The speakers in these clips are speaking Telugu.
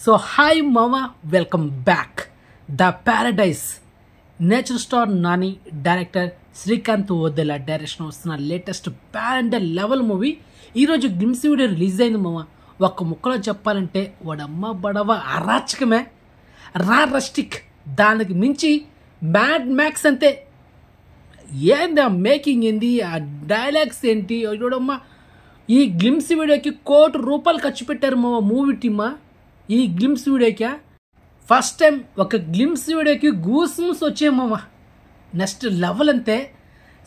సో హాయ్ మామ, welcome back. The Paradise nature star Nani, director Srikanth Odela direction వస్తున్న లేటెస్ట్ ప్యారెంట్ లెవెల్ మూవీ ఈరోజు గ్లిమ్స్ వీడియో రిలీజ్ అయింది మామ. ఒక్క ముక్కలో చెప్పాలంటే వాడమ్మ బడవ అరాచకమే, రస్టిక్, దానికి మించి మ్యాడ్ మ్యాక్స్ అంతే. ఏంది ఆ మేకింగ్, ఏంది ఆ డైలాగ్స్, ఏంటి చూడమ్మా. ఈ గ్లిమ్స్ వీడియోకి ₹1 కోటి ఖర్చు పెట్టారు మా మూవీ టీమా. ఈ గ్లిమ్స్ వీడియోకి ఫస్ట్ టైం ఒక గ్లిమ్స్ వీడియోకి గూస్బంప్స్ వచ్చాయమ్మ. నెక్స్ట్ లెవెల్ అంతే.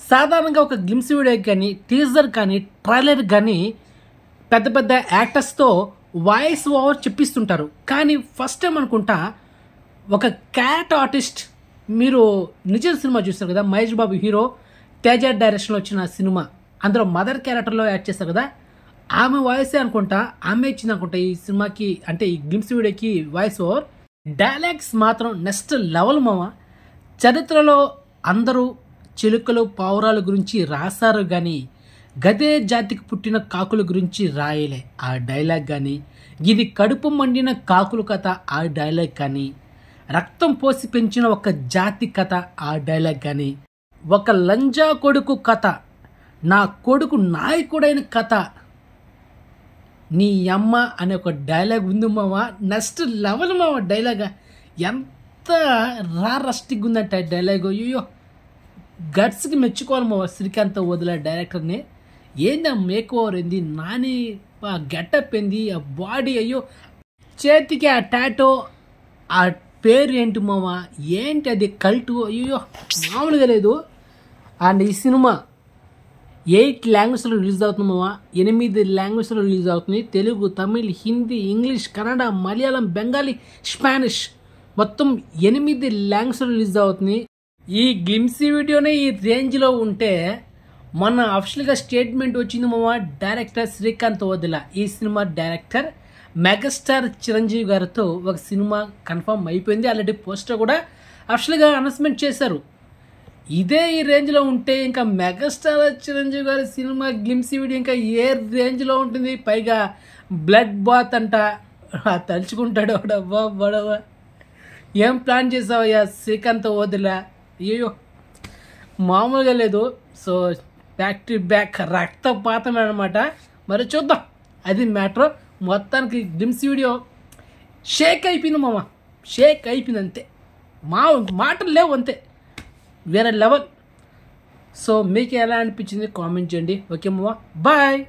సాధారణంగా ఒక గ్లిమ్స్ వీడియోకి కానీ, టీజర్ కానీ, ట్రైలర్ కానీ పెద్ద పెద్ద యాక్టర్స్తో వాయిస్ ఓవర్ చెప్పిస్తుంటారు. కానీ ఫస్ట్ టైం అనుకుంటా ఒక క్యారెక్టర్ ఆర్టిస్ట్, మీరు నిజం సినిమా చూస్తారు కదా, మహేష్ బాబు హీరో, తేజ డైరెక్షన్లో వచ్చిన సినిమా, అందులో మదర్ క్యారెక్టర్లో యాడ్ చేస్తారు కదా, ఆమె వాయిసే అనుకుంటా, ఆమె ఇచ్చింది అనుకుంటా ఈ సినిమాకి, అంటే ఈ గ్లిమ్స్ వీడియోకి వాయిస్ ఓవర్. డైలాగ్స్ మాత్రం నెక్స్ట్ లెవెల్ మామ. చరిత్రలో అందరూ చిలుకలు పావురాల గురించి రాశారు కానీ గదే జాతికి పుట్టిన కాకుల గురించి రాయలే ఆ డైలాగ్ కానీ, ఇది కడుపు మండిన కాకుల కథ ఆ డైలాగ్ కానీ, రక్తం పోసి పెంచిన ఒక జాతి కథ ఆ డైలాగ్ కానీ, ఒక లంజా కొడుకు కథ, నా కొడుకు నాయకుడైన కథ, నీ అమ్మ అనే ఒక డైలాగ్ ఉంది మామ. నెక్స్ట్ లెవెల్ మామ డైలాగ్. ఎంత రస్టిక్ ఉందంటే డైలాగ్, అయ్యో గట్స్కి మెచ్చుకోవాలి మామ శ్రీకాంత్ ఓదెల డైరెక్టర్ని. ఏంది ఆ మేక్ ఓవర్, ఏంది నాని ఆ గెటప్, ఏంది ఆ బాడీ, అయ్యో చేతికి ఆ టాటో, ఆ పేరు ఏంటి మామ, ఏంటి అది కల్టు, అయ్యో మామూలుగా లేదు. అండ్ ఈ సినిమా 8 లాంగ్వేజ్లో రిలీజ్ అవుతుంది మామ. 8 లాంగ్వేజ్లో రిలీజ్ అవుతుంది. తెలుగు, తమిళ్, హిందీ, ఇంగ్లీష్, కన్నడ, మలయాళం, బెంగాలీ, స్పానిష్, మొత్తం 8 లాంగ్వేజ్లో రిలీజ్ అవుతుంది. ఈ గ్లిమ్స్ వీడియోనే ఈ రేంజ్లో ఉంటే మొన్న అఫిషియల్గా స్టేట్మెంట్ వచ్చింది మామ. డైరెక్టర్ శ్రీకాంత్ ఓదెల, ఈ సినిమా డైరెక్టర్ మెగాస్టార్ చిరంజీవి గారితో ఒక సినిమా కన్ఫర్మ్ అయిపోయింది. ఆల్రెడీ పోస్టర్ కూడా అఫిషియల్గా అనౌన్స్మెంట్ చేశారు. ఇదే ఈ రేంజ్లో ఉంటే ఇంకా మెగాస్టార్ చిరంజీవి గారి సినిమా గ్లిమ్స్ వీడియో ఇంకా ఏ రేంజ్లో ఉంటుంది. పైగా బ్లడ్ బాత్ అంట, తలుచుకుంటాడు వాడవ్వా బడవ. ఏం ప్లాన్ చేసావయ్యా శ్రీకాంత్ ఓదెల, అయ్యో మామూలుగా లేదు. సో బ్యాక్ టు బ్యాక్ రక్తపాతమే అనమాట. మరి చూద్దాం, అది మ్యాటర్. మొత్తానికి గ్లిమ్స్ వీడియో షేక్ అయిపోయింది మామ, షేక్ అయిపోయింది అంతే. మాటలు లేవు అంతే, వేరే లెవెల్. సో మీకు ఎలా అనిపించింది కామెంట్ చేయండి. ఓకే మామ, బాయ్.